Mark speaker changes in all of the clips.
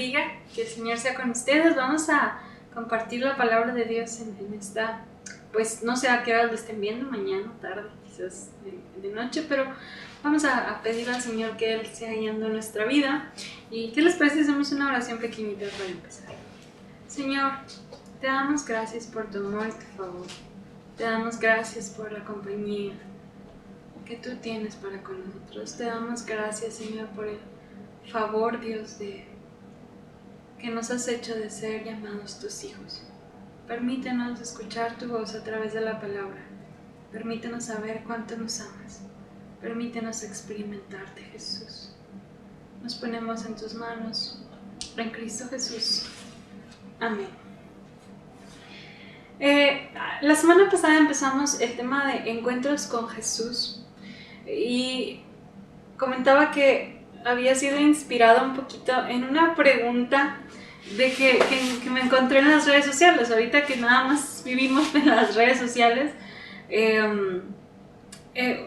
Speaker 1: bendiga, que el Señor sea con ustedes. Vamos a compartir la palabra de Dios en esta, pues no sé a qué hora lo estén viendo, mañana, tarde, quizás de noche, pero vamos a pedir al Señor que Él sea guiando nuestra vida. ¿Y qué les parece si hacemos una oración pequeñita para empezar? Señor, te damos gracias por tu amor y tu favor. Te damos gracias por la compañía que tú tienes para con nosotros. Te damos gracias, Señor, por el favor, Dios, que nos has hecho de ser llamados tus hijos. Permítenos escuchar tu voz a través de la palabra. Permítenos saber cuánto nos amas. Permítenos experimentarte, Jesús. Nos ponemos en tus manos, en Cristo Jesús. Amén. La semana pasada empezamos el tema de encuentros con Jesús y comentaba que había sido inspirado un poquito en una pregunta de que me encontré en las redes sociales. Ahorita que nada más vivimos en las redes sociales,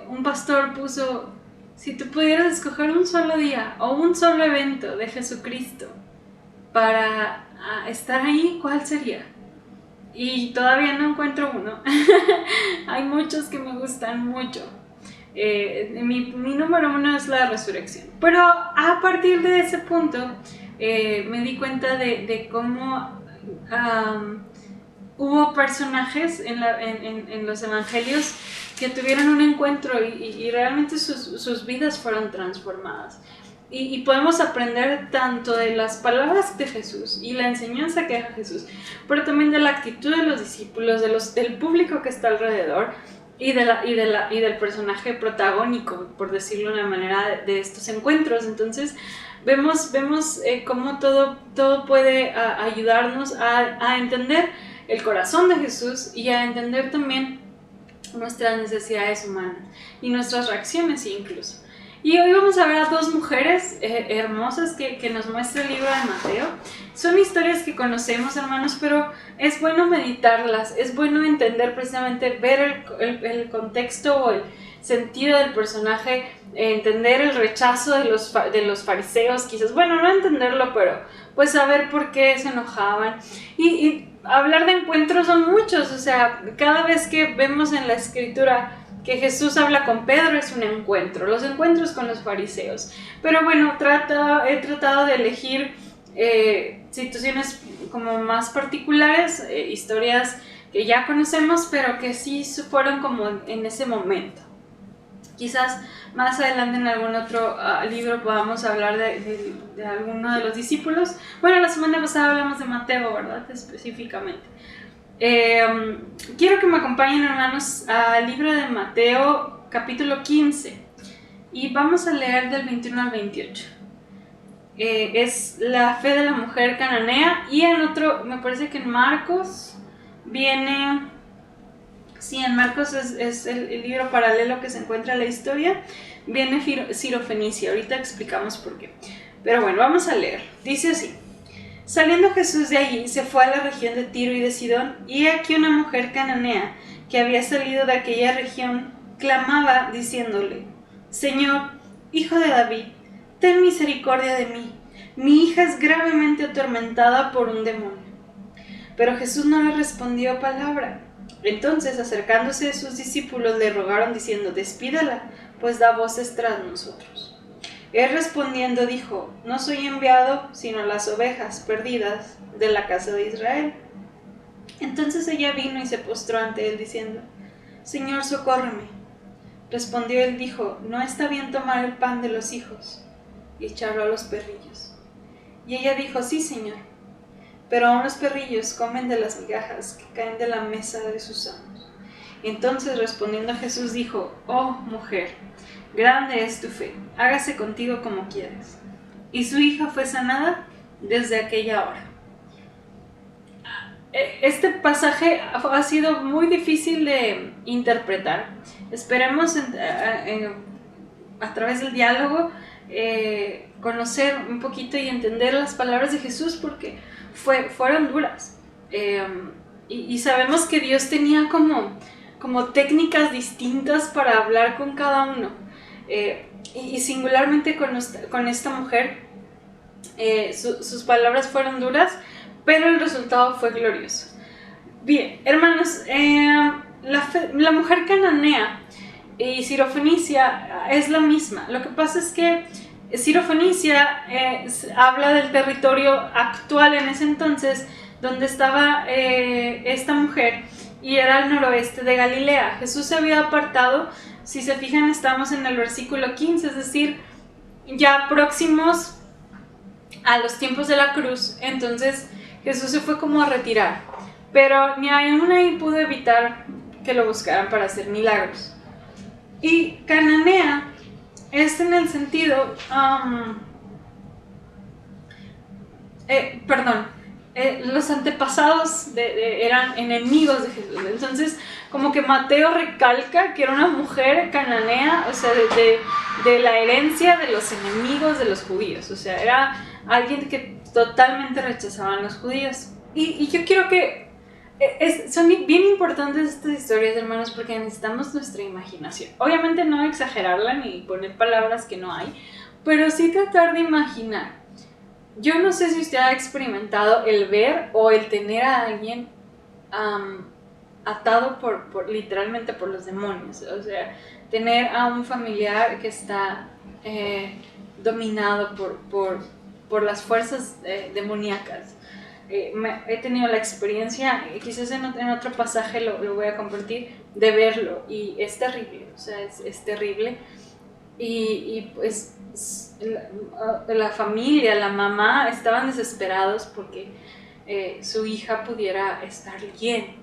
Speaker 1: un pastor puso: si tú pudieras escoger un solo día o un solo evento de Jesucristo para estar ahí, ¿cuál sería? Y todavía no encuentro uno. Hay muchos que me gustan mucho. Mi número uno es la resurrección. Pero a partir de ese punto me di cuenta de cómo hubo personajes en los evangelios que tuvieron un encuentro y realmente sus vidas fueron transformadas. Y podemos aprender tanto de las palabras de Jesús y la enseñanza que deja Jesús, pero también de la actitud de los discípulos, del público que está alrededor y del personaje protagónico, por decirlo de una manera, de estos encuentros. Entonces vemos cómo todo puede ayudarnos a entender el corazón de Jesús y a entender también nuestras necesidades humanas y nuestras reacciones incluso. Y hoy vamos a ver a dos mujeres hermosas que nos muestra el libro de Mateo. Son historias que conocemos, hermanos, pero es bueno meditarlas, es bueno entender precisamente, ver el contexto o el sentido del personaje, entender el rechazo de los fariseos, quizás, bueno, no entenderlo, pero pues saber por qué se enojaban. Y hablar de encuentros son muchos, o sea, cada vez que vemos en la escritura que Jesús habla con Pedro es un encuentro, los encuentros con los fariseos. Pero bueno, he tratado de elegir situaciones como más particulares, historias que ya conocemos, pero que sí fueron como en ese momento. Quizás más adelante en algún otro libro podamos hablar de alguno de los discípulos. Bueno, la semana pasada hablamos de Mateo, ¿verdad? Específicamente. Quiero que me acompañen, hermanos, al libro de Mateo, capítulo 15, y vamos a leer del 21 al 28. Es la fe de la mujer cananea, y en otro, me parece que en Marcos viene, sí, en Marcos es el libro paralelo que se encuentra la historia, viene Sirofenicia. Ahorita explicamos por qué, pero bueno, vamos a leer. Dice así: saliendo Jesús de allí, se fue a la región de Tiro y de Sidón, y he aquí una mujer cananea que había salido de aquella región clamaba diciéndole: Señor, hijo de David, ten misericordia de mí, mi hija es gravemente atormentada por un demonio. Pero Jesús no le respondió palabra. Entonces, acercándose a sus discípulos, le rogaron diciendo: despídala, pues da voces tras nosotros. Él respondiendo dijo: no soy enviado sino a las ovejas perdidas de la casa de Israel. Entonces ella vino y se postró ante él diciendo: Señor, socórreme. Respondió él, dijo: no está bien tomar el pan de los hijos y echarlo a los perrillos. Y ella dijo: sí, Señor, pero aún los perrillos comen de las migajas que caen de la mesa de sus amos. Entonces respondiendo Jesús dijo: oh mujer, grande es tu fe, hágase contigo como quieras. Y su hija fue sanada desde aquella hora. Este pasaje ha sido muy difícil de interpretar. Esperemos a través del diálogo conocer un poquito y entender las palabras de Jesús, porque fueron duras. Y sabemos que Dios tenía como técnicas distintas para hablar con cada uno. Y singularmente con esta mujer, sus palabras fueron duras, pero el resultado fue glorioso. Bien, hermanos, la mujer cananea y Sirofenicia es la misma. Lo que pasa es que Sirofenicia habla del territorio actual en ese entonces, donde estaba esta mujer, y era al noroeste de Galilea. Jesús se había apartado, si se fijan estamos en el versículo 15, es decir, ya próximos a los tiempos de la cruz. Entonces Jesús se fue como a retirar, pero ni aún ahí pudo evitar que lo buscaran para hacer milagros. Y cananea es en el sentido, los antepasados eran enemigos de Jesús. Entonces como que Mateo recalca que era una mujer cananea, o sea, de la herencia de los enemigos de los judíos. O sea, era alguien que totalmente rechazaban los judíos. Y yo quiero que son bien importantes estas historias, hermanos, porque necesitamos nuestra imaginación. Obviamente no exagerarla ni poner palabras que no hay, pero sí tratar de imaginar. Yo no sé si usted ha experimentado el ver o el tener a alguien atado literalmente por los demonios. O sea, tener a un familiar que está dominado por las fuerzas demoníacas. He tenido la experiencia, quizás en otro pasaje lo voy a compartir, de verlo, y es terrible, o sea, es terrible. Y pues la familia, la mamá estaban desesperados porque su hija pudiera estar bien.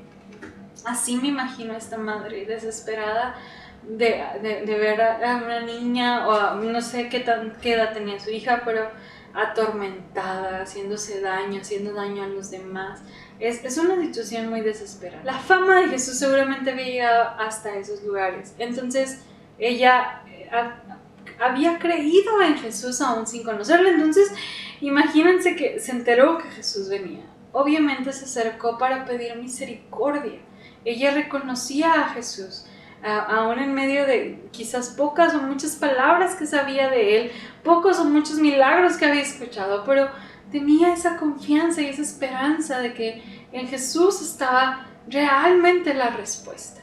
Speaker 1: Así me imagino a esta madre desesperada de ver a una niña, o no sé qué edad tenía su hija, pero atormentada, haciéndose daño, haciendo daño a los demás. Es una situación muy desesperada. La fama de Jesús seguramente había llegado hasta esos lugares. Entonces ella había creído en Jesús aún sin conocerlo. Entonces imagínense que se enteró que Jesús venía. Obviamente se acercó para pedir misericordia. Ella reconocía a Jesús, aún en medio de quizás pocas o muchas palabras que sabía de él, pocos o muchos milagros que había escuchado, pero tenía esa confianza y esa esperanza de que en Jesús estaba realmente la respuesta.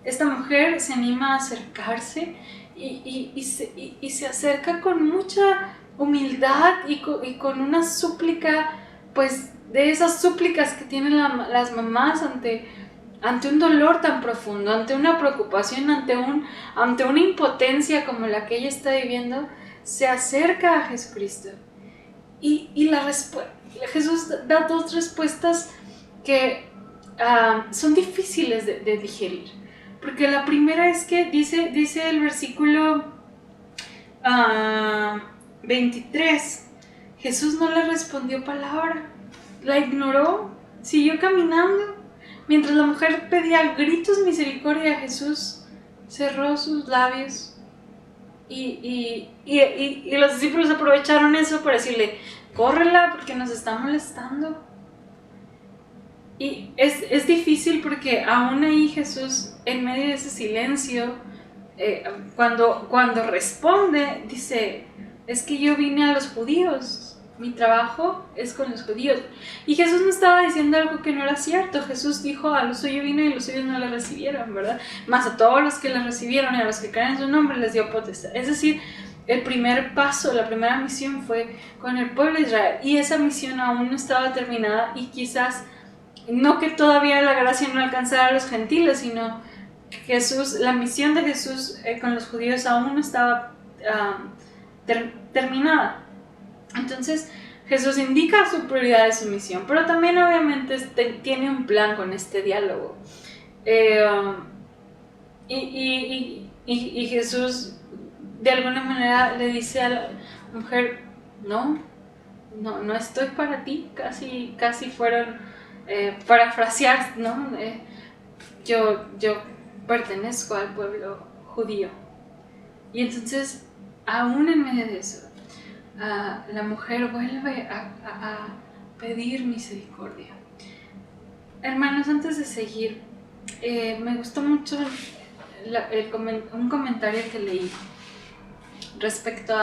Speaker 1: Esta mujer se anima a acercarse y se acerca con mucha humildad y con una súplica, pues de esas súplicas que tienen las mamás ante un dolor tan profundo, ante una preocupación, ante una impotencia como la que ella está viviendo. Se acerca a Jesucristo y Jesús da dos respuestas que son difíciles de digerir, porque la primera es que dice el versículo 23, Jesús no le respondió palabra, la ignoró, siguió caminando. Mientras la mujer pedía a gritos misericordia a Jesús, cerró sus labios y los discípulos aprovecharon eso para decirle, córrela porque nos está molestando. Y es difícil porque aún ahí Jesús, en medio de ese silencio, cuando responde, dice, es que yo vine a los judíos. Mi trabajo es con los judíos. Y Jesús no estaba diciendo algo que no era cierto. Jesús dijo, a los suyos vino y los suyos no le recibieron, ¿verdad? Más a todos los que le recibieron y a los que creen en su nombre les dio potestad. Es decir, el primer paso, la primera misión fue con el pueblo de Israel. Y esa misión aún no estaba terminada, y quizás no que todavía la gracia no alcanzara a los gentiles, sino que la misión de Jesús con los judíos aún no estaba terminada. Entonces Jesús indica su prioridad de su misión, pero también obviamente tiene un plan con este diálogo. Y Jesús de alguna manera le dice a la mujer, no estoy para ti, casi fueron parafrasear, ¿no? Yo pertenezco al pueblo judío. Y entonces, aún en medio de eso, la mujer vuelve a pedir misericordia. Hermanos, antes de seguir, me gustó mucho un comentario que leí respecto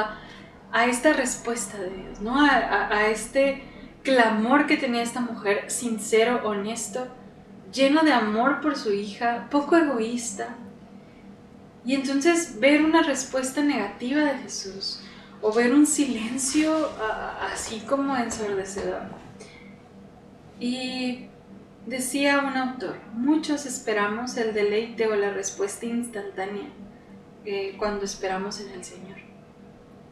Speaker 1: a esta respuesta de Dios, ¿no? A este clamor que tenía esta mujer, sincero, honesto, lleno de amor por su hija, poco egoísta. Y entonces ver una respuesta negativa de Jesús o ver un silencio así como ensordecedor. Y decía un autor, muchos esperamos el deleite o la respuesta instantánea cuando esperamos en el Señor.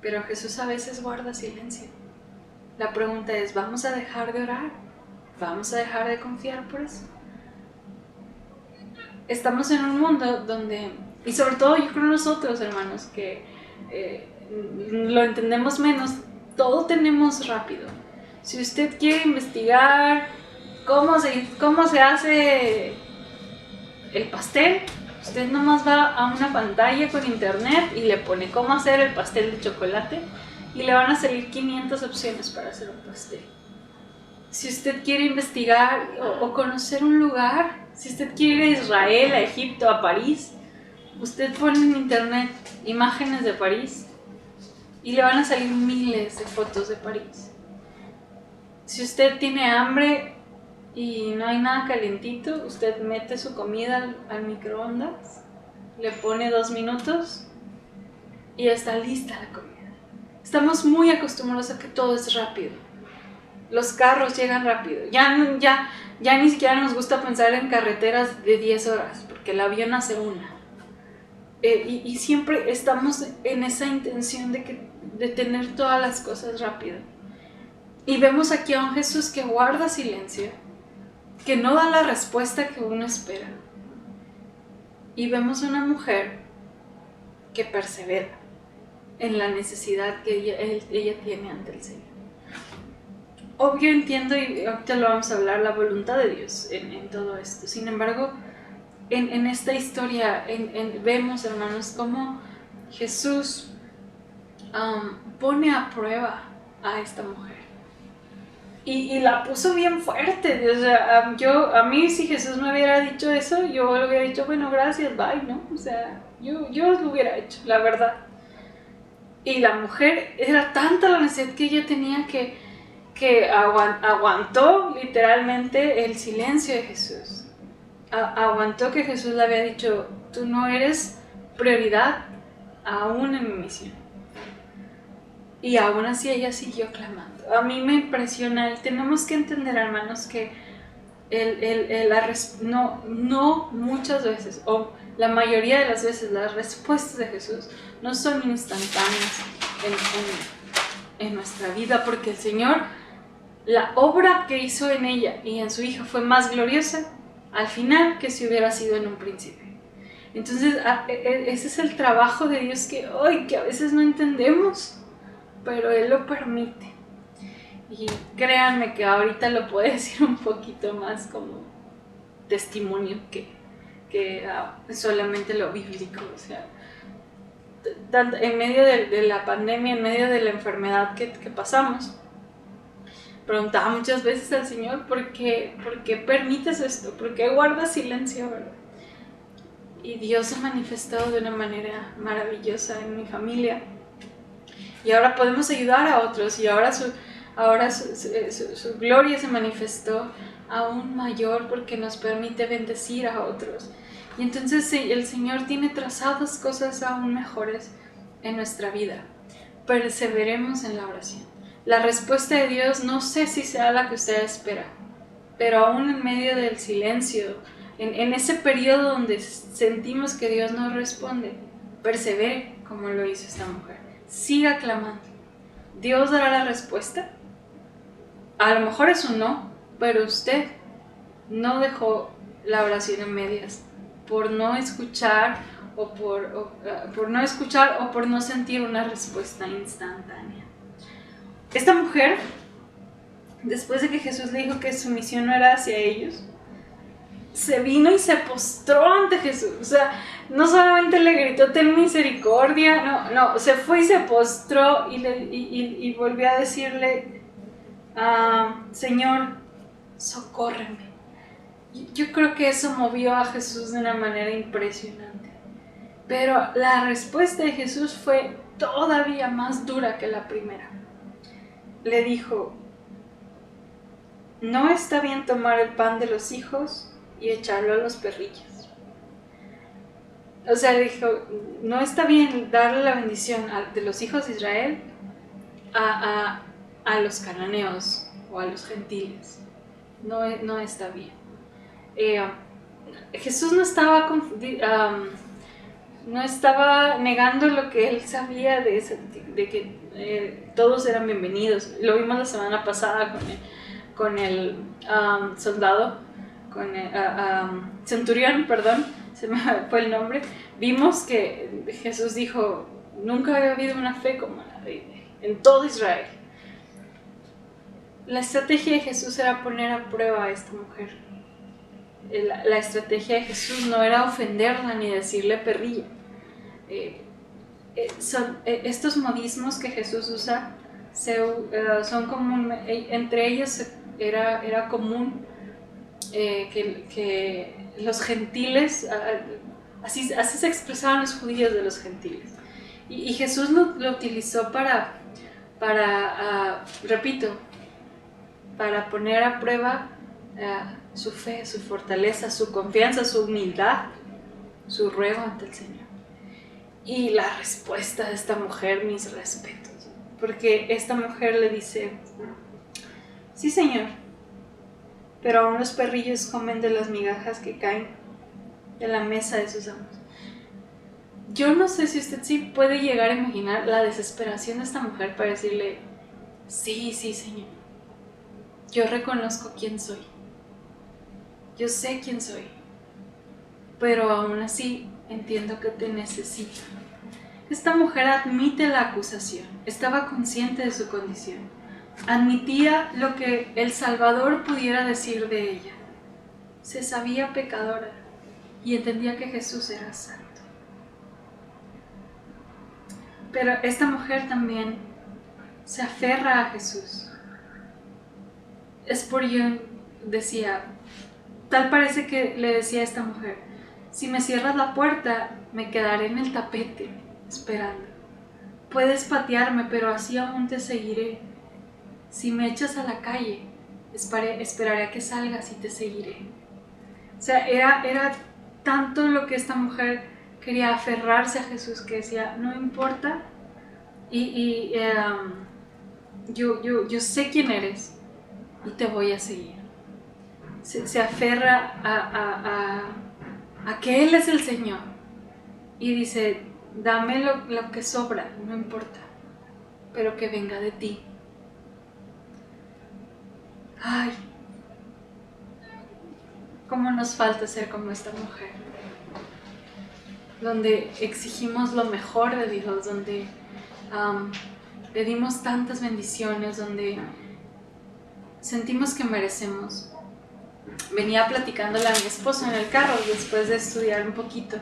Speaker 1: Pero Jesús a veces guarda silencio. La pregunta es, ¿vamos a dejar de orar? ¿Vamos a dejar de confiar por eso? Estamos en un mundo donde, y sobre todo yo creo nosotros, hermanos, que lo entendemos menos, todo tenemos rápido. Si usted quiere investigar cómo se hace el pastel, usted nomás va a una pantalla con internet y le pone cómo hacer el pastel de chocolate y le van a salir 500 opciones para hacer un pastel. Si usted quiere investigar o conocer un lugar, si usted quiere ir a Israel, a Egipto, a París, usted pone en internet imágenes de París y le van a salir miles de fotos de París. Si usted tiene hambre y no hay nada calientito, usted mete su comida al microondas, le pone 2 minutos y está lista la comida. Estamos muy acostumbrados a que todo es rápido. Los carros llegan rápido. Ya ni siquiera nos gusta pensar en carreteras de 10 horas, porque el avión hace una. Y siempre estamos en esa intención de tener todas las cosas rápido. Y vemos aquí a un Jesús que guarda silencio, que no da la respuesta que uno espera. Y vemos una mujer que persevera en la necesidad que ella tiene ante el Señor. Obvio entiendo, y ahorita lo vamos a hablar, la voluntad de Dios en todo esto. Sin embargo, en esta historia vemos, hermanos, cómo Jesús pone a prueba a esta mujer. Y la puso bien fuerte. O sea, a mí si Jesús me hubiera dicho eso, yo le hubiera dicho, bueno, gracias, bye, ¿no? O sea, yo lo hubiera hecho, la verdad. Y la mujer, era tanta la necesidad que ella tenía que aguantó literalmente el silencio de Jesús. Aguantó que Jesús le había dicho, tú no eres prioridad aún en mi misión. Y aún así ella siguió clamando. A mí me impresiona, y tenemos que entender, hermanos, que no muchas veces, o la mayoría de las veces, las respuestas de Jesús no son instantáneas en nuestra vida, porque el Señor, la obra que hizo en ella y en su hija fue más gloriosa al final que si hubiera sido en un principio. Entonces ese es el trabajo de Dios que a veces no entendemos, pero Él lo permite. Y créanme que ahorita lo puedo decir un poquito más como testimonio que solamente lo bíblico. O sea, en medio de la pandemia, en medio de la enfermedad que pasamos, preguntaba muchas veces al Señor, ¿por qué permites esto? ¿Por qué guardas silencio, verdad? Y Dios se manifestó de una manera maravillosa en mi familia. Y ahora podemos ayudar a otros, y ahora su gloria se manifestó aún mayor porque nos permite bendecir a otros. Y entonces el Señor tiene trazadas cosas aún mejores en nuestra vida. Perseveremos en la oración. La respuesta de Dios no sé si sea la que usted espera, pero aún en medio del silencio, en ese periodo donde sentimos que Dios no responde, persevere como lo hizo esta mujer. Siga clamando. Dios dará la respuesta. A lo mejor es un no, pero usted no dejó la oración en medias por no escuchar o por no sentir una respuesta instantánea. Esta mujer, después de que Jesús le dijo que su misión no era hacia ellos, se vino y se postró ante Jesús. O sea, no solamente le gritó ten misericordia, no, se fue y se postró y volvió a decirle, Señor, socórreme. Yo creo que eso movió a Jesús de una manera impresionante. Pero la respuesta de Jesús fue todavía más dura que la primera. Le dijo: no está bien tomar el pan de los hijos y echarlo a los perrillos. O sea, le dijo, no está bien darle la bendición de los hijos de Israel a los cananeos o a los gentiles. No está bien. Jesús no estaba negando lo que él sabía de que todos eran bienvenidos. Lo vimos la semana pasada con el soldado, con el centurión, perdón, se me fue el nombre. Vimos que Jesús dijo: nunca había habido una fe como la en todo Israel. La estrategia de Jesús era poner a prueba a esta mujer. La estrategia de Jesús no era ofenderla ni decirle perrilla. Estos modismos que Jesús usa son comunes. Entre ellos era común que los gentiles, así se expresaban los judíos de los gentiles. Y Jesús lo utilizó para repito, para poner a prueba su fe, su fortaleza, su confianza, su humildad, su ruego ante el Señor. Y la respuesta de esta mujer, mis respetos, porque esta mujer le dice: sí, Señor, pero aún los perrillos comen de las migajas que caen de la mesa de sus amos. Yo no sé si usted sí puede llegar a imaginar la desesperación de esta mujer para decirle: sí, Señor, yo reconozco quién soy, yo sé quién soy, pero aún así entiendo que te necesito. Esta mujer admite la acusación, estaba consciente de su condición, admitía lo que el Salvador pudiera decir de ella, se sabía pecadora y entendía que Jesús era santo. Pero esta mujer se aferra a Jesús. Spurgeon decía, tal parece que le decía a esta mujer: si me cierras la puerta, me quedaré en el tapete, esperando. Puedes patearme, pero así aún te seguiré. Si me echas a la calle, esperaré a que salgas y te seguiré. O sea, era tanto lo que esta mujer quería aferrarse a Jesús, que decía: no importa, yo sé quién eres y te voy a seguir. Se aferra a que Él es el Señor y dice: dame lo que sobra, no importa, pero que venga de ti. Ay, cómo nos falta ser como esta mujer, donde exigimos lo mejor de Dios, donde pedimos tantas bendiciones, donde sentimos que merecemos. Venía platicándole a mi esposo en el carro después de estudiar un poquito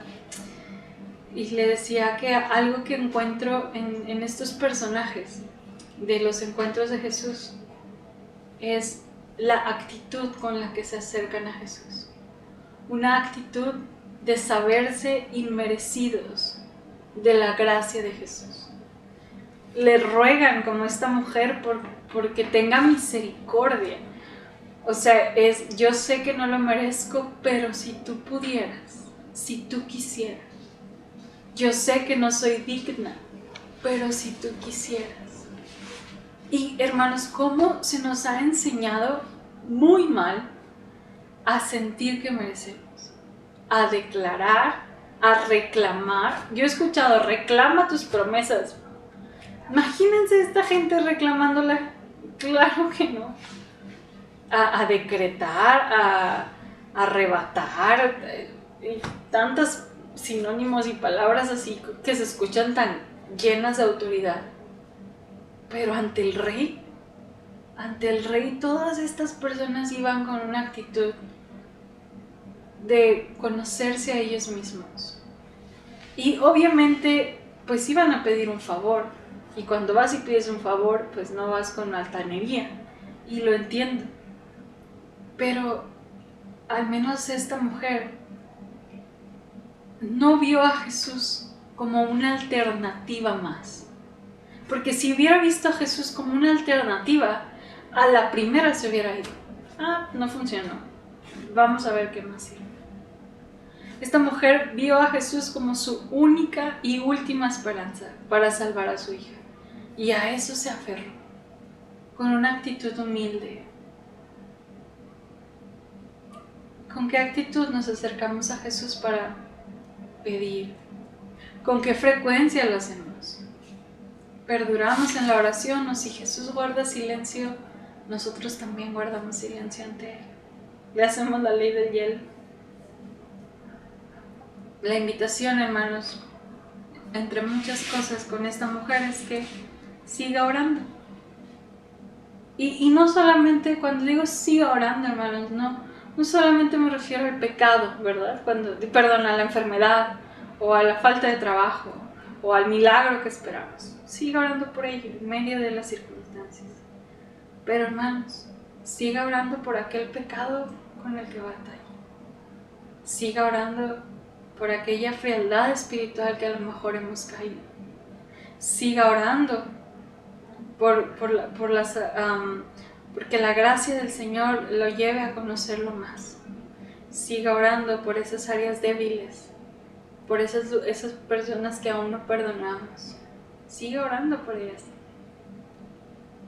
Speaker 1: y le decía que algo que encuentro en estos personajes de los encuentros de Jesús es la actitud con la que se acercan a Jesús, una actitud de saberse inmerecidos de la gracia de Jesús. Le ruegan, como esta mujer, porque tenga misericordia. O sea, yo sé que no lo merezco, pero si tú pudieras, si tú quisieras. Yo sé que no soy digna, pero si tú quisieras. Y hermanos, ¿cómo se nos ha enseñado muy mal a sentir que merecemos? A declarar, a reclamar. Yo he escuchado: reclama tus promesas. Imagínense esta gente reclamándola. Claro que no. A decretar, a arrebatar, tantos sinónimos y palabras así que se escuchan tan llenas de autoridad. Pero ante el rey todas estas personas iban con una actitud de conocerse a ellos mismos. Y obviamente pues iban a pedir un favor, y cuando vas y pides un favor pues no vas con altanería, y lo entiendo. Pero al menos esta mujer no vio a Jesús como una alternativa más. Porque si hubiera visto a Jesús como una alternativa, a la primera se hubiera ido. No funcionó. Vamos a ver qué más sirve. Esta mujer vio a Jesús como su única y última esperanza para salvar a su hija. Y a eso se aferró, con una actitud humilde. ¿Con qué actitud nos acercamos a Jesús para pedir? ¿Con qué frecuencia lo hacemos? ¿Perduramos en la oración o si Jesús guarda silencio, nosotros también guardamos silencio ante Él? Le hacemos la ley del hielo. La invitación, hermanos, entre muchas cosas con esta mujer es que siga orando. Y no solamente, cuando digo siga orando, hermanos, no solamente me refiero al pecado, ¿verdad? A la enfermedad, o a la falta de trabajo, o al milagro que esperamos. Siga orando por ello, en medio de las circunstancias. Pero, hermanos, siga orando por aquel pecado con el que batalla. Siga orando por aquella frialdad espiritual que a lo mejor hemos caído. Siga orando porque la gracia del Señor lo lleve a conocerlo más. Siga orando por esas áreas débiles, por esas personas que aún no perdonamos. Siga orando por ellas.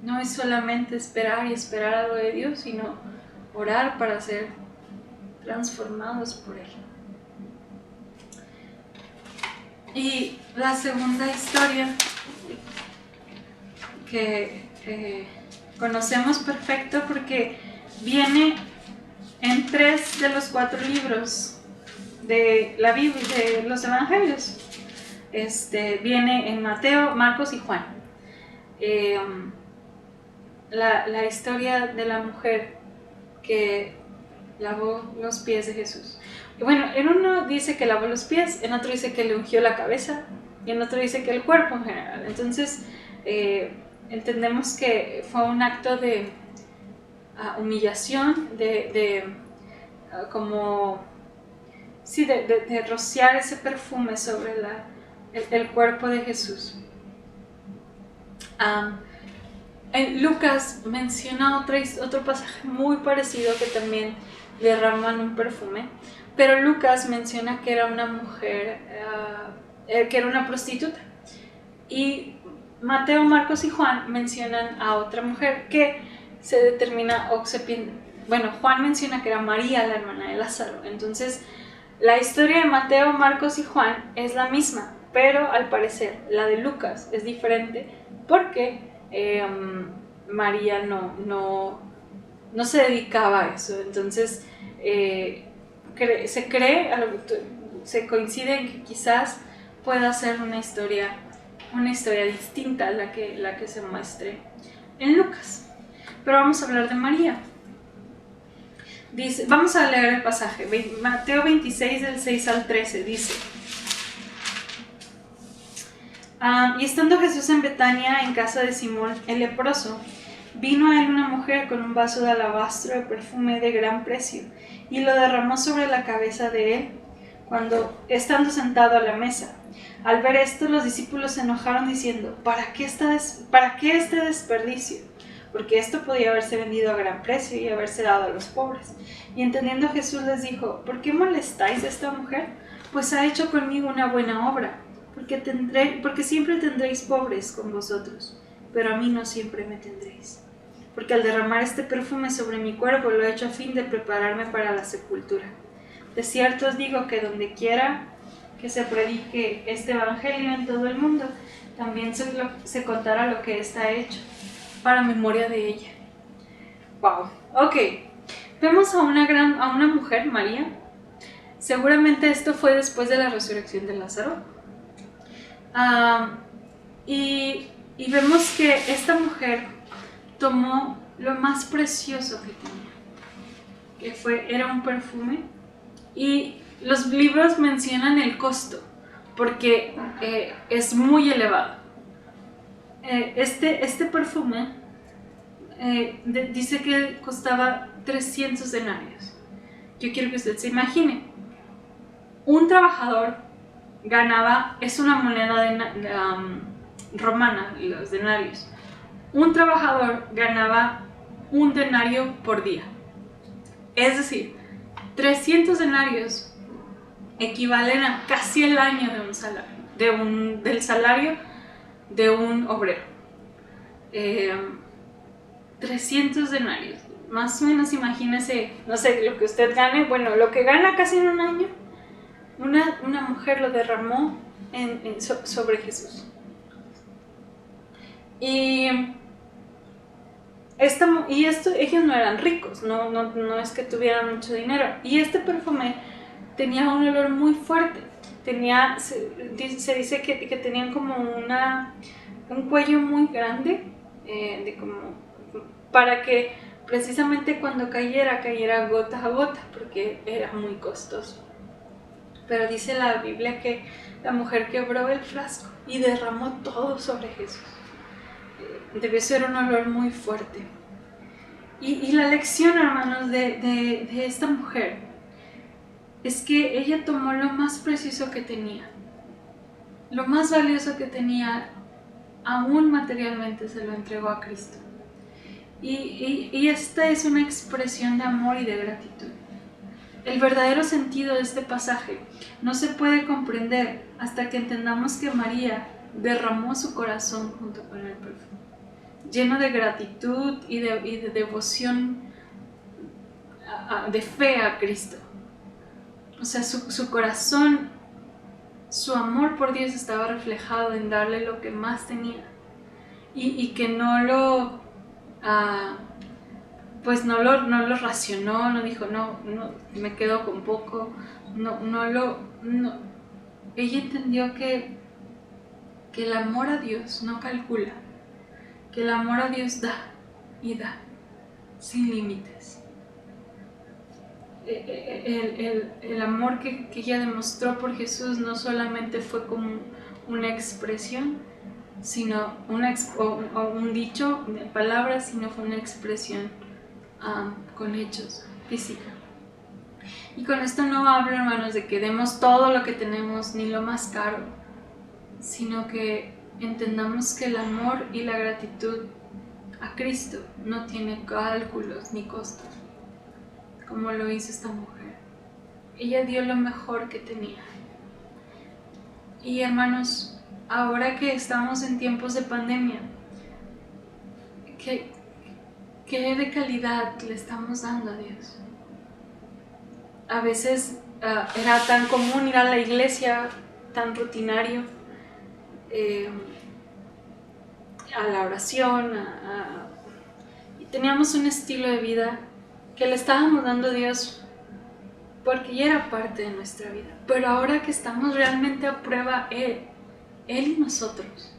Speaker 1: No es solamente esperar y esperar algo de Dios, sino orar para ser transformados por Él. Y la segunda historia que conocemos perfecto porque viene en 3 de los 4 libros de la Biblia, de los Evangelios. Viene en Mateo, Marcos y Juan. La historia de la mujer que lavó los pies de Jesús. Y bueno, en uno dice que lavó los pies, en otro dice que le ungió la cabeza y en otro dice que el cuerpo en general. Entonces entendemos que fue un acto de humillación, de rociar ese perfume sobre el cuerpo de Jesús. Lucas menciona otro pasaje muy parecido que también derraman un perfume, pero Lucas menciona que era una mujer, que era una prostituta, y Mateo, Marcos y Juan mencionan a otra mujer que se determina, Juan menciona que era María, la hermana de Lázaro. Entonces la historia de Mateo, Marcos y Juan es la misma, pero al parecer la de Lucas es diferente porque María no se dedicaba a eso. Entonces se coincide en que quizás pueda ser una historia distinta a la que se muestre en Lucas. Pero vamos a hablar de María. Vamos a leer el pasaje, Mateo 26 del 6 al 13, dice: y estando Jesús en Betania, en casa de Simón el leproso, vino a él una mujer con un vaso de alabastro de perfume de gran precio, y lo derramó sobre la cabeza de él, estando sentado a la mesa. Al ver esto, los discípulos se enojaron diciendo: ¿Para qué este desperdicio? Porque esto podía haberse vendido a gran precio y haberse dado a los pobres. Y entendiendo Jesús les dijo: ¿Por qué molestáis a esta mujer? Pues ha hecho conmigo una buena obra. Porque siempre tendréis pobres con vosotros, pero a mí no siempre me tendréis. Porque al derramar este perfume sobre mi cuerpo lo he hecho a fin de prepararme para la sepultura. De cierto os digo que donde quiera que se predique este evangelio en todo el mundo, también se contará lo que está hecho, para memoria de ella. Wow. Ok. Vemos a una mujer, María. Seguramente esto fue después de la resurrección de Lázaro. Y vemos que esta mujer tomó lo más precioso que tenía, que era un perfume, y los libros mencionan el costo, porque es muy elevado. Este perfume dice que costaba 300 denarios. Yo quiero que usted se imagine. Un trabajador ganaba, es una moneda romana, los denarios. Un trabajador ganaba un denario por día. Es decir, 300 denarios equivalen a casi el año de un salario, del salario de un obrero. 300 denarios. Más o menos imagínese, no sé, lo que usted gane, bueno, lo que gana casi en un año, una mujer lo derramó sobre Jesús. Y ellos no eran ricos, no es que tuvieran mucho dinero. Y este perfume tenía un olor muy fuerte. Se dice que tenían como un cuello muy grande, para que precisamente cuando cayera gota a gota, porque era muy costoso. Pero dice la Biblia que la mujer quebró el frasco y derramó todo sobre Jesús. Debió ser un olor muy fuerte. Y la lección, hermanos, de esta mujer es que ella tomó lo más precioso que tenía, lo más valioso que tenía, aún materialmente se lo entregó a Cristo. Y esta es una expresión de amor y de gratitud. El verdadero sentido de este pasaje no se puede comprender hasta que entendamos que María derramó su corazón junto con el perfume, lleno de gratitud y de devoción, de fe a Cristo. O sea, su corazón, su amor por Dios estaba reflejado en darle lo que más tenía, y que no lo racionó, no dijo, no, me quedo con poco, ella entendió que el amor a Dios no calcula, que el amor a Dios da y da, sin límites. El amor que ella demostró por Jesús no solamente fue como una expresión, sino un dicho de palabras, sino fue una expresión con hechos, física. Y con esto no hablo, hermanos, de que demos todo lo que tenemos, ni lo más caro, sino que entendamos que el amor y la gratitud a Cristo no tiene cálculos ni costos, como lo hizo esta mujer. Ella dio lo mejor que tenía. Y hermanos, ahora que estamos en tiempos de pandemia, ¿qué de calidad le estamos dando a Dios? A veces era tan común ir a la iglesia, tan rutinario, a la oración, y teníamos un estilo de vida que le estábamos dando a Dios porque ya era parte de nuestra vida. Pero ahora que estamos realmente a prueba, Él y nosotros,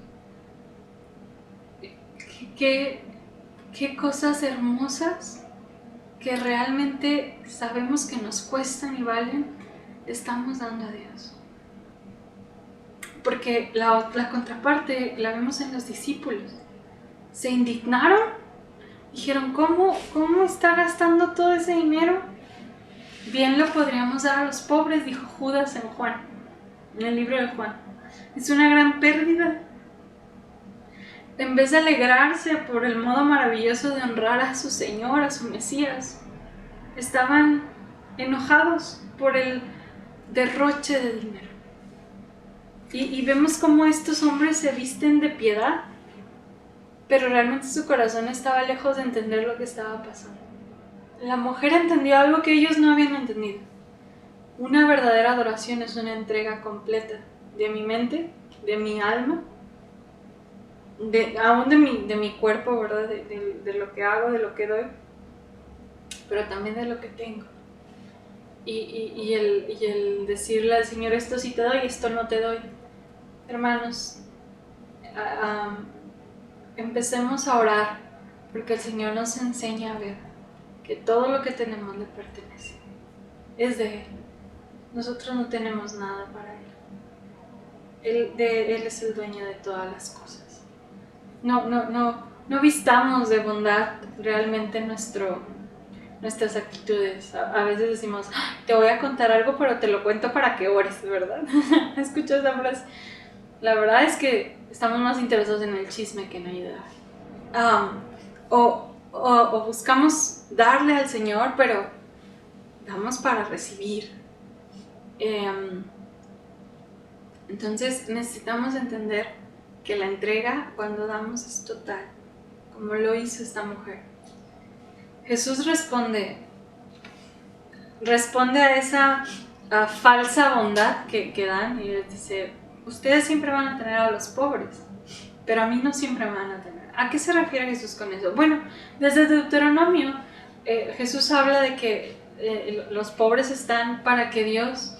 Speaker 1: qué cosas hermosas que realmente sabemos que nos cuestan y valen, le estamos dando a Dios. Porque la contraparte la vemos en los discípulos. Se indignaron, dijeron, ¿cómo está gastando todo ese dinero? Bien lo podríamos dar a los pobres, dijo Judas en el libro de Juan. Es una gran pérdida. En vez de alegrarse por el modo maravilloso de honrar a su Señor, a su Mesías, estaban enojados por el derroche de dinero. Y vemos cómo estos hombres se visten de piedad, pero realmente su corazón estaba lejos de entender lo que estaba pasando. La mujer entendió algo que ellos no habían entendido. Una verdadera adoración es una entrega completa de mi mente, de mi alma, aún de mi cuerpo, ¿verdad? De lo que hago, de lo que doy, pero también de lo que tengo. Y el decirle al Señor, esto sí te doy, esto no te doy. Hermanos, empecemos a orar, porque el Señor nos enseña a ver que todo lo que tenemos le pertenece, es de Él. Nosotros no tenemos nada para Él. Él es el dueño de todas las cosas. No vistamos de bondad realmente nuestro nuestras actitudes. A veces decimos, te voy a contar algo, pero te lo cuento para que ores, ¿verdad? ¿Escuchas esa frase? La verdad es que estamos más interesados en el chisme que en ayudar. O buscamos darle al Señor, pero damos para recibir. Entonces necesitamos entender que la entrega cuando damos es total, como lo hizo esta mujer. Jesús responde a esa falsa bondad que dan y les dice, ustedes siempre van a tener a los pobres, pero a mí no siempre me van a tener. ¿A qué se refiere Jesús con eso? Bueno, desde Deuteronomio Jesús habla de que los pobres están para que Dios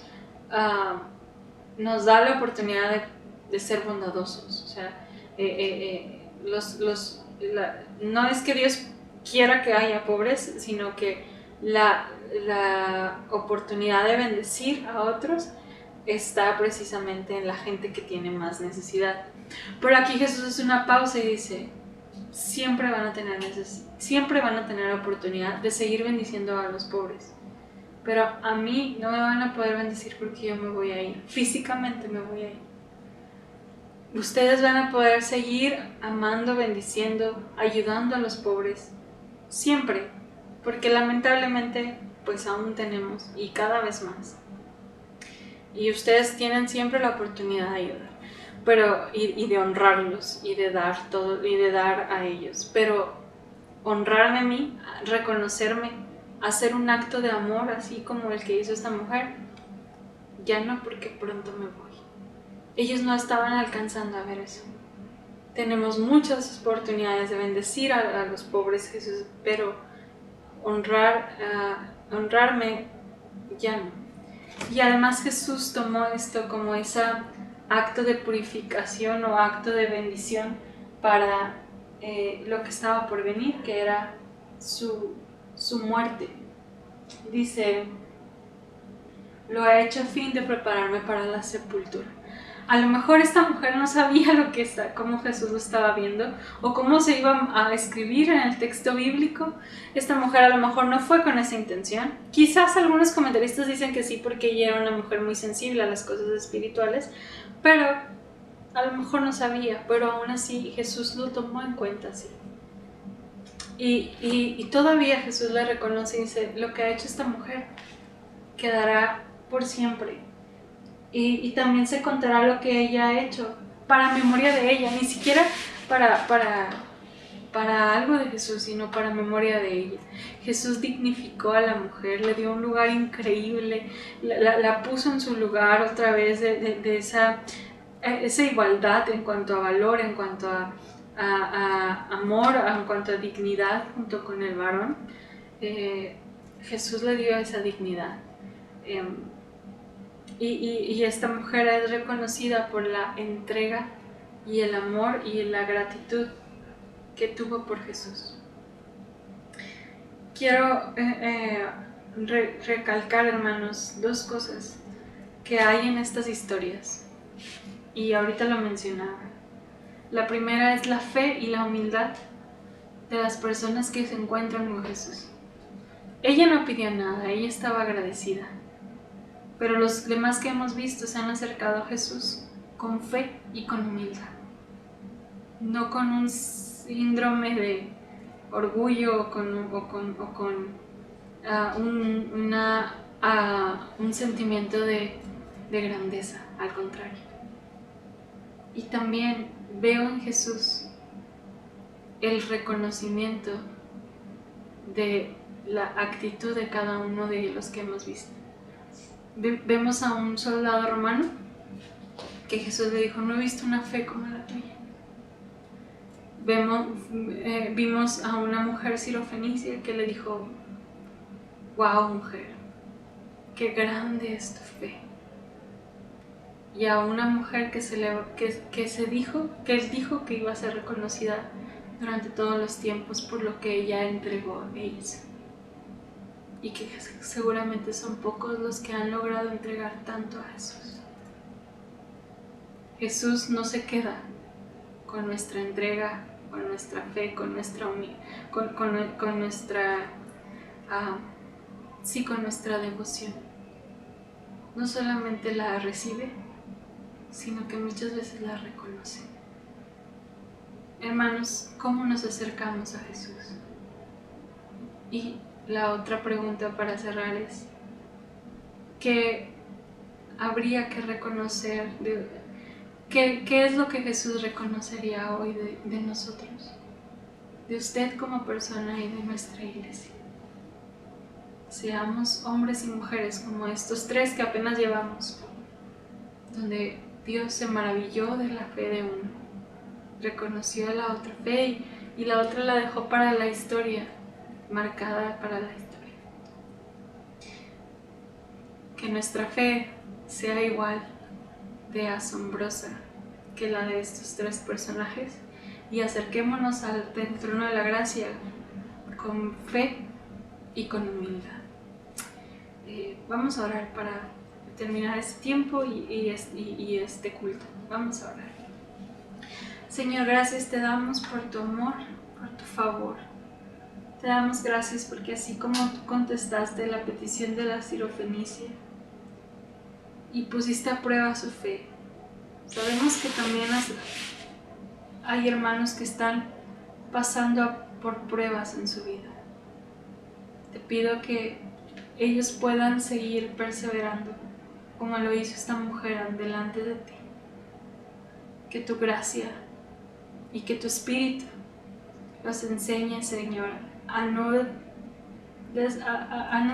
Speaker 1: nos da la oportunidad de ser bondadosos. O sea, no es que Dios quiera que haya pobres, sino que la oportunidad de bendecir a otros está precisamente en la gente que tiene más necesidad. Pero aquí Jesús hace una pausa y dice, siempre van a tener la oportunidad de seguir bendiciendo a los pobres, pero a mí no me van a poder bendecir porque yo me voy a ir, físicamente me voy a ir. Ustedes van a poder seguir amando, bendiciendo, ayudando a los pobres, siempre, porque lamentablemente pues aún tenemos, y cada vez más. Y ustedes tienen siempre la oportunidad de ayudar, pero y de honrarlos, y de dar todo, y de dar a ellos. Pero honrarme a mí, reconocerme, hacer un acto de amor, así como el que hizo esta mujer, ya no, porque pronto me voy. Ellos no estaban alcanzando a ver eso. Tenemos muchas oportunidades de bendecir a los pobres, Jesús, pero honrarme ya no. Y además Jesús tomó esto como ese acto de purificación o acto de bendición para lo que estaba por venir, que era su muerte. Dice, lo ha hecho a fin de prepararme para la sepultura. A lo mejor esta mujer no sabía cómo Jesús lo estaba viendo o cómo se iba a escribir en el texto bíblico. Esta mujer a lo mejor no fue con esa intención. Quizás algunos comentaristas dicen que sí, porque ella era una mujer muy sensible a las cosas espirituales, pero a lo mejor no sabía, pero aún así Jesús lo tomó en cuenta así. Y todavía Jesús le reconoce y dice, lo que ha hecho esta mujer quedará por siempre. Y también se contará lo que ella ha hecho para memoria de ella, ni siquiera para algo de Jesús, sino para memoria de ella. Jesús dignificó a la mujer, le dio un lugar increíble, la puso en su lugar otra vez de esa igualdad en cuanto a valor, en cuanto a amor, en cuanto a dignidad junto con el varón. Jesús le dio esa dignidad. Y esta mujer es reconocida por la entrega y el amor y la gratitud que tuvo por Jesús. Quiero recalcar, hermanos, dos cosas que hay en estas historias, y ahorita lo mencionaba. La primera es la fe y la humildad de las personas que se encuentran con Jesús. Ella no pidió nada, ella estaba agradecida. Pero los demás que hemos visto se han acercado a Jesús con fe y con humildad, no con un síndrome de orgullo o con un sentimiento de grandeza, al contrario. Y también veo en Jesús el reconocimiento de la actitud de cada uno de los que hemos visto. Vemos a un soldado romano que Jesús le dijo, no he visto una fe como la tuya. Vimos a una mujer sirofenicia que le dijo, wow, mujer, qué grande es tu fe. Y a una mujer que él dijo que iba a ser reconocida durante todos los tiempos por lo que ella entregó e hizo. Y que seguramente son pocos los que han logrado entregar tanto a Jesús. Jesús no se queda con nuestra entrega, con nuestra fe, con nuestra sí, con nuestra devoción. No solamente la recibe, sino que muchas veces la reconoce. Hermanos, ¿cómo nos acercamos a Jesús? Y la otra pregunta para cerrar es, ¿qué habría que reconocer? ¿Qué es lo que Jesús reconocería hoy de nosotros? De usted como persona y de nuestra iglesia. Seamos hombres y mujeres como estos 3 que apenas llevamos, donde Dios se maravilló de la fe de uno, reconoció la otra fe y la otra la dejó para la historia, marcada para la historia. Que nuestra fe sea igual de asombrosa que la de estos 3 personajes y acerquémonos al trono de la gracia con fe y con humildad. Vamos a orar para terminar este tiempo y este culto. Vamos a orar. Señor, gracias te damos por tu amor, por tu favor. Te damos gracias porque así como tú contestaste la petición de la sirofenicia y pusiste a prueba su fe, sabemos que también hay hermanos que están pasando por pruebas en su vida. Te pido que ellos puedan seguir perseverando como lo hizo esta mujer delante de ti. Que tu gracia y que tu espíritu los enseñe, Señor, a no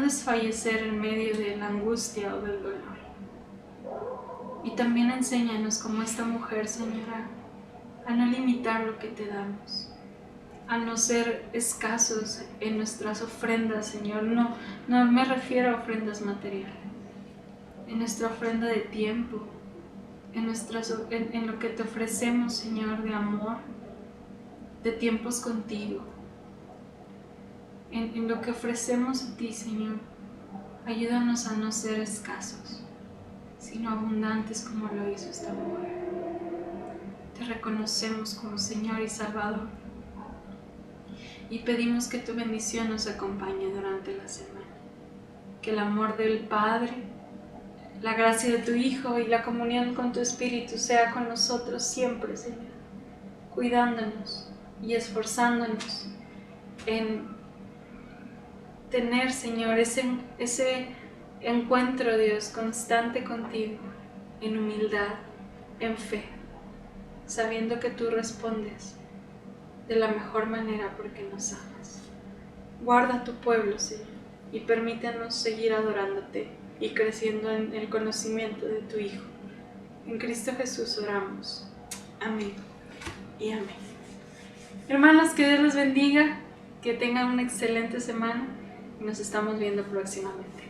Speaker 1: desfallecer en medio de la angustia o del dolor. Y también enséñanos como esta mujer, Señora, a no limitar lo que te damos, a no ser escasos en nuestras ofrendas, Señor. No me refiero a ofrendas materiales, en nuestra ofrenda de tiempo, en lo que te ofrecemos, Señor, de amor, de tiempos contigo, en lo que ofrecemos a ti, Señor. Ayúdanos a no ser escasos, sino abundantes como lo hizo esta mujer. Te reconocemos como Señor y Salvador y pedimos que tu bendición nos acompañe durante la semana. Que el amor del Padre, la gracia de tu Hijo y la comunión con tu Espíritu sea con nosotros siempre, Señor, cuidándonos y esforzándonos en tener, Señor, ese encuentro, Dios, constante contigo, en humildad, en fe, sabiendo que tú respondes de la mejor manera porque nos amas. Guarda a tu pueblo, Señor, y permítanos seguir adorándote y creciendo en el conocimiento de tu Hijo. En Cristo Jesús oramos. Amén y amén. Hermanos, que Dios los bendiga, que tengan una excelente semana y nos estamos viendo próximamente.